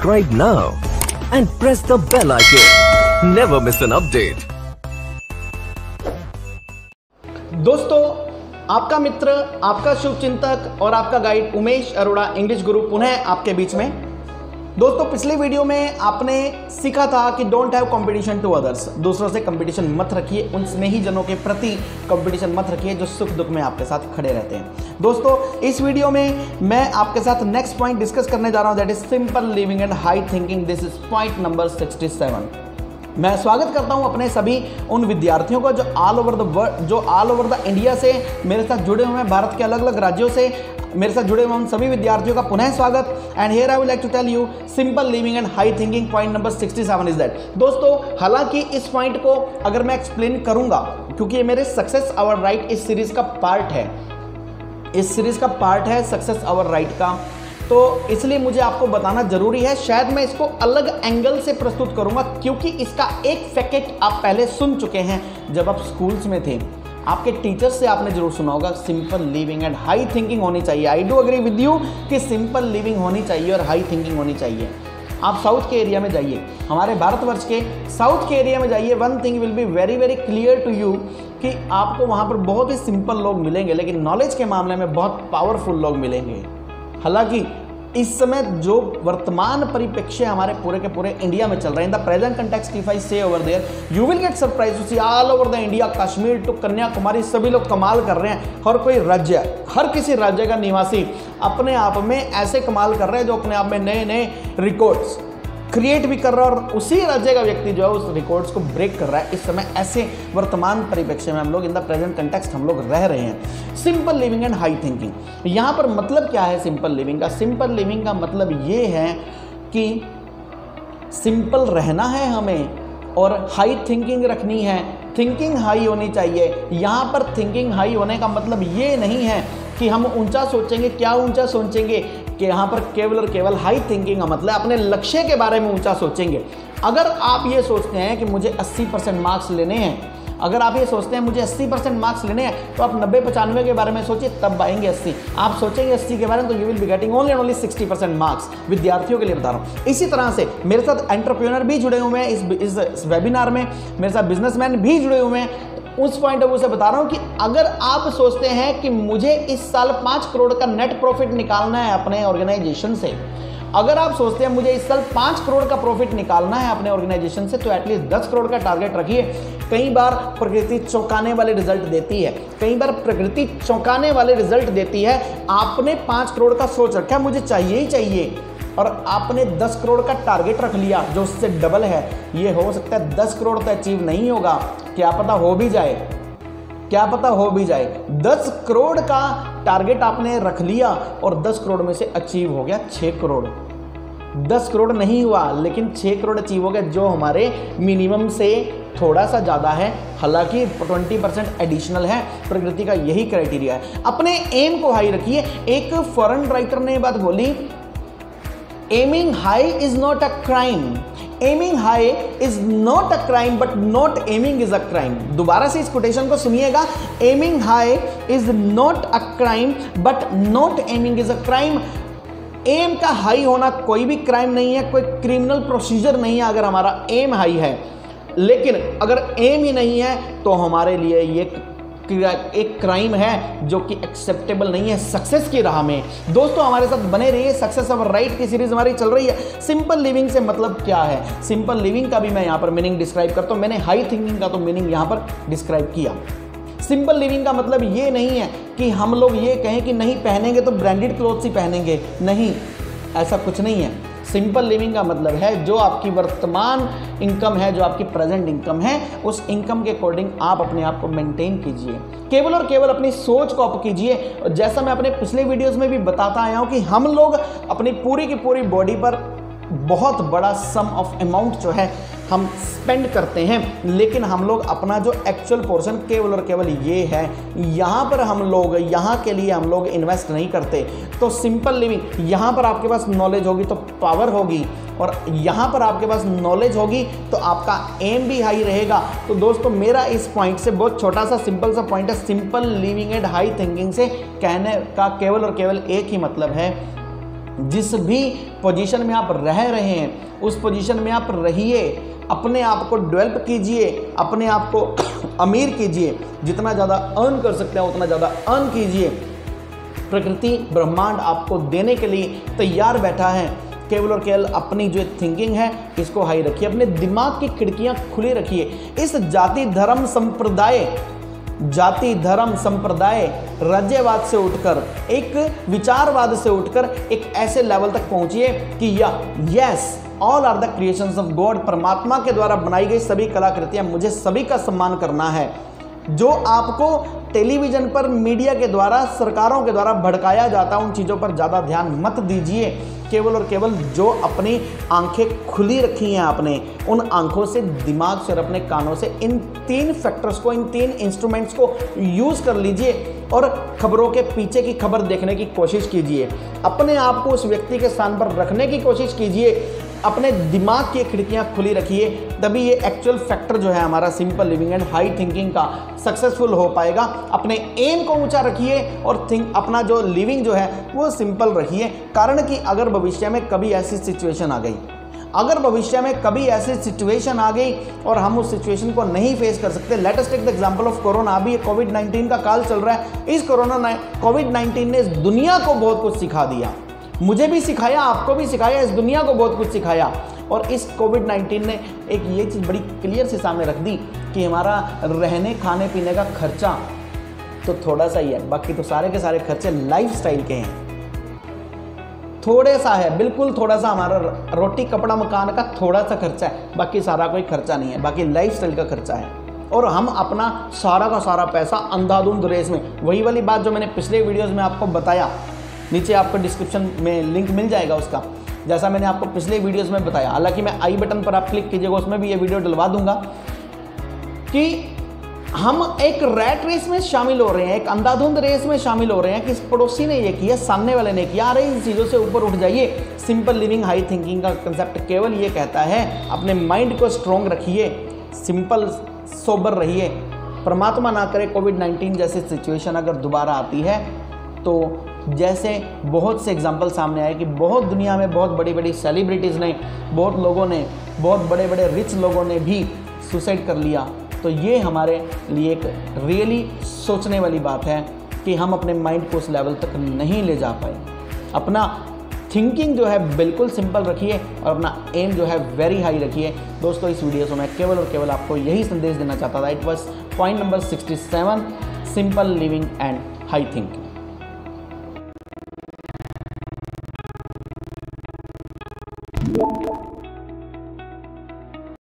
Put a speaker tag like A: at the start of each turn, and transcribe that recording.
A: subscribe now and press the bell icon. Never miss an update.
B: दोस्तों, आपका मित्र, आपका शुभचिंतक और आपका गाइड उमेश अरोड़ा इंग्लिश गुरु पुनः आपके बीच में। दोस्तों, पिछले वीडियो में आपने सीखा था कि don't have competition to others, दूसरों से कंपटीशन मत रखिए, उन स्नेही जनों के प्रति कंपटीशन मत रखिए जो सुख दुख में आपके साथ खड़े रहते हैं। दोस्तों, इस वीडियो में मैं आपके साथ नेक्स्ट पॉइंट डिस्कस करने जा रहा हूं, that is simple living and high thinking. This is point number 67। मैं स्वागत करता हूं अपने सभी उन विद्यार्थियों को जो ऑल ओवर द इंडिया से मेरे साथ जुड़े हुए हैं, भारत के अलग अलग राज्यों से मेरे साथ जुड़े हुए उन सभी विद्यार्थियों का पुनः स्वागत। And here I would like to tell you simple living and high thinking point number 67 is that. दोस्तों, हालांकि इस पॉइंट को अगर मैं एक्सप्लेन करूंगा, क्योंकि ये मेरे सक्सेस आवर राइट इस सीरीज का पार्ट है, सक्सेस आवर राइट का, तो इसलिए मुझे आपको बताना जरूरी है। शायद मैं इसको अलग एंगल से प्रस्तुत करूंगा, क्योंकि इसका एक फैक्ट आप पहले सुन चुके हैं जब आप स्कूल्स में थे। आपके टीचर से आपने जरूर सुना होगा simple living and high thinking होनी चाहिए। I do agree with you कि सिंपल लिविंग होनी चाहिए और हाई थिंकिंग होनी चाहिए। आप साउथ के एरिया में जाइए, हमारे भारतवर्ष के साउथ के एरिया में जाइए, one thing will be very very clear to you कि आपको वहाँ पर बहुत ही सिंपल लोग मिलेंगे, लेकिन नॉलेज के मामले में बहुत पावरफुल लोग मिलेंगे। हालांकि इस समय जो वर्तमान परिप्रेक्ष्य हमारे पूरे के पूरे इंडिया में चल रहे हैं, in the present context if I say over there you will get surprise to see all over the India, Kashmir to Kanyakumari, सभी लोग कमाल कर रहे हैं। हर कोई राज्य, हर किसी राज्य का निवासी अपने आप में ऐसे कमाल कर रहे हैं जो अपने आप में नए नए रिकॉर्ड्स क्रिएट भी कर रहा है, और उसी राज्य का व्यक्ति जो है उस रिकॉर्ड्स को ब्रेक कर रहा है। इस समय ऐसे वर्तमान परिप्रेक्ष्य में हम लोग इन द प्रेजेंट कंटेक्स्ट हम लोग रह रहे हैं। Simple living and high thinking, यहाँ पर मतलब क्या है सिंपल लिविंग का? सिंपल लिविंग का मतलब ये है कि सिंपल रहना है हमें और हाई थिंकिंग रखनी है, थिंकिंग हाई होनी चाहिए। यहाँ पर थिंकिंग हाई होने का मतलब ये नहीं है कि हम ऊंचा सोचेंगे। क्या ऊंचा सोचेंगे? कि यहाँ पर केवल और केवल हाई थिंकिंग का मतलब अपने लक्ष्य के बारे में ऊंचा सोचेंगे। अगर आप ये सोचते हैं कि मुझे 80% मार्क्स लेने हैं, अगर आप ये सोचते हैं मुझे 80% मार्क्स लेने हैं, तो आप 90-95 के बारे में सोचिए, तब आएंगे 80। आप सोचेंगे 80 के बारे में तो you will be getting only 60% marks. विद्यार्थियों के लिए बता रहा हूँ। इसी तरह से मेरे साथ एंटरप्रेन्योर भी जुड़े हुए हैं इस वेबिनार में, मेरे साथ बिजनेसमैन भी जुड़े हुए हैं। उस पॉइंट ऑफ व्यू से बता रहा हूं कि अगर आप सोचते हैं कि मुझे इस साल 5 करोड़ का नेट प्रॉफिट निकालना है अपने ऑर्गेनाइजेशन से, अगर आप सोचते हैं मुझे इस साल 5 करोड़ का प्रॉफिट निकालना है अपने ऑर्गेनाइजेशन से, तो एटलीस्ट 10 करोड़ का टारगेट रखिए। कई बार प्रकृति चौंकाने वाले रिजल्ट देती है, आपने 5 करोड़ का सोच रखा, मुझे चाहिए ही चाहिए, और आपने 10 करोड़ का टारगेट रख लिया जो उससे डबल है। ये हो सकता है 10 करोड़ तो अचीव नहीं होगा, क्या पता हो भी जाए। 10 करोड़ का टारगेट आपने रख लिया और 10 करोड़ में से अचीव हो गया 6 करोड़। 10 करोड़ नहीं हुआ, लेकिन 6 करोड़ अचीव हो गया, जो हमारे मिनिमम से थोड़ा सा ज़्यादा है, हालांकि 20% एडिशनल है। प्रकृति का यही क्राइटेरिया है। अपने एम को हाई रखिए। एक फॉरेन राइटर ने बात बोली, aiming high is not a crime. Aiming high is not a crime, but not aiming is a crime. दोबारा से इस कोटेशन को सुनिएगा। Aiming high is not a crime, but not aiming is a crime. Aim का high होना कोई भी crime नहीं है, कोई क्रिमिनल प्रोसीजर नहीं है अगर हमारा एम हाई है। लेकिन अगर एम ही नहीं है तो हमारे लिए ये एक क्राइम है जो कि एक्सेप्टेबल नहीं है सक्सेस की राह में। दोस्तों, हमारे साथ बने रहिए। सक्सेस आवर राइट की सीरीज हमारी चल रही है। सिंपल लिविंग से मतलब क्या है? सिंपल लिविंग का भी मैं यहाँ पर मीनिंग डिस्क्राइब करता हूँ। मैंने हाई थिंकिंग का तो मीनिंग यहाँ पर डिस्क्राइब किया। सिंपल लिविंग का मतलब ये नहीं है कि हम लोग ये कहें कि नहीं पहनेंगे तो ब्रांडेड क्लोथ्स ही पहनेंगे, नहीं, ऐसा कुछ नहीं है। सिंपल लिविंग का मतलब है जो आपकी वर्तमान इनकम है, जो आपकी प्रेजेंट इनकम है, उस इनकम के अकॉर्डिंग आप अपने आप को मेंटेन कीजिए। केवल और केवल अपनी सोच को अप कीजिए। जैसा मैं अपने पिछले वीडियोस में भी बताता आया हूं कि हम लोग अपनी पूरी की पूरी बॉडी पर बहुत बड़ा सम ऑफ अमाउंट जो है हम स्पेंड करते हैं, लेकिन हम लोग अपना जो एक्चुअल पोर्शन केवल और केवल ये है, यहाँ पर हम लोग यहाँ के लिए हम लोग इन्वेस्ट नहीं करते। तो सिंपल लिविंग, यहाँ पर आपके पास नॉलेज होगी तो पावर होगी, और यहाँ पर आपके पास नॉलेज होगी तो आपका एम भी हाई रहेगा। तो दोस्तों, मेरा इस पॉइंट से बहुत छोटा सा सिंपल सा पॉइंट है, simple living and high thinking से कहने का केवल और केवल एक ही मतलब है जिस भी पोजीशन में आप रह रहे हैं उस पोजीशन में आप रहिए, अपने आप को डेवलप कीजिए, अपने आप को अमीर कीजिए, जितना ज़्यादा अर्न कर सकते हैं उतना ज़्यादा अर्न कीजिए। प्रकृति ब्रह्मांड आपको देने के लिए तैयार बैठा है। केवल और केवल अपनी जो थिंकिंग है इसको हाई रखिए, अपने दिमाग की खिड़कियां खुली रखिए। इस जाति धर्म संप्रदाय राज्यवाद से उठकर, एक विचारवाद से उठकर एक ऐसे लेवल तक पहुंचिए कि yes all are the creations of God, परमात्मा के द्वारा बनाई गई सभी कलाकृतियां मुझे सभी का सम्मान करना है। जो आपको टेलीविजन पर मीडिया के द्वारा सरकारों के द्वारा भड़काया जाता है उन चीज़ों पर ज़्यादा ध्यान मत दीजिए। केवल और केवल जो अपनी आंखें खुली रखी हैं आपने, उन आंखों से, दिमाग से और अपने कानों से इन 3 फैक्टर्स को, इन 3 इंस्ट्रूमेंट्स को यूज़ कर लीजिए और खबरों के पीछे की खबर देखने की कोशिश कीजिए। अपने आप को उस व्यक्ति के स्थान पर रखने की कोशिश कीजिए, अपने दिमाग की खिड़कियां खुली रखिए, तभी ये एक्चुअल फैक्टर जो है हमारा simple living and high thinking का सक्सेसफुल हो पाएगा। अपने एम को ऊंचा रखिए और अपना जो लिविंग जो है वो सिंपल रखिए। कारण कि अगर भविष्य में कभी ऐसी सिचुएशन आ गई, और हम उस सिचुएशन को नहीं फेस कर सकते, let us take the example of corona. अभी कोविड-19 का काल चल रहा है। इस कोविड-19 ने इस दुनिया को बहुत कुछ सिखा दिया, मुझे भी सिखाया, आपको भी सिखाया, इस दुनिया को बहुत कुछ सिखाया। और इस कोविड-19 ने एक ये चीज़ बड़ी क्लियर से सामने रख दी कि हमारा रहने खाने पीने का खर्चा तो थोड़ा सा ही है, बाकी तो सारे के सारे खर्चे लाइफस्टाइल के हैं। थोड़े सा है, बिल्कुल थोड़ा सा हमारा रोटी कपड़ा मकान का थोड़ा सा खर्चा है, बाकी सारा कोई खर्चा नहीं है, बाकी लाइफस्टाइल का खर्चा है। और हम अपना सारा का सारा पैसा अंधाधुंध रेस में, वही वाली बात जो मैंने पिछले वीडियोज़ में आपको बताया, नीचे आपको डिस्क्रिप्शन में लिंक मिल जाएगा उसका, जैसा मैंने आपको पिछले वीडियोस में बताया। हालांकि मैं आई बटन पर आप क्लिक कीजिएगा, उसमें भी ये वीडियो डलवा दूंगा कि हम एक रैट रेस में शामिल हो रहे हैं, एक अंधाधुंध रेस में शामिल हो रहे हैं कि इस पड़ोसी ने ये किया, सामने वाले ने किया, अरे इन चीज़ों से ऊपर उठ जाइए। सिंपल लिविंग हाई थिंकिंग का कंसेप्ट केवल ये कहता है अपने माइंड को स्ट्रॉन्ग रखिए, सिंपल सोबर रहिए। परमात्मा ना करे कोविड-19 जैसी सिचुएशन अगर दोबारा आती है तो जैसे बहुत से एग्जाम्पल सामने आए कि बहुत दुनिया में बहुत बड़ी बड़ी सेलिब्रिटीज़ ने, बहुत लोगों ने, बहुत बड़े बड़े रिच लोगों ने भी सुसाइड कर लिया। तो ये हमारे लिए एक रियली सोचने वाली बात है कि हम अपने माइंड को उस लेवल तक नहीं ले जा पाए। अपना थिंकिंग जो है बिल्कुल सिंपल रखिए और अपना एम जो है वेरी हाई रखिए। दोस्तों, इस वीडियो से मैं केवल और केवल आपको यही संदेश देना चाहता था। It was point number 67, simple living and high thinking.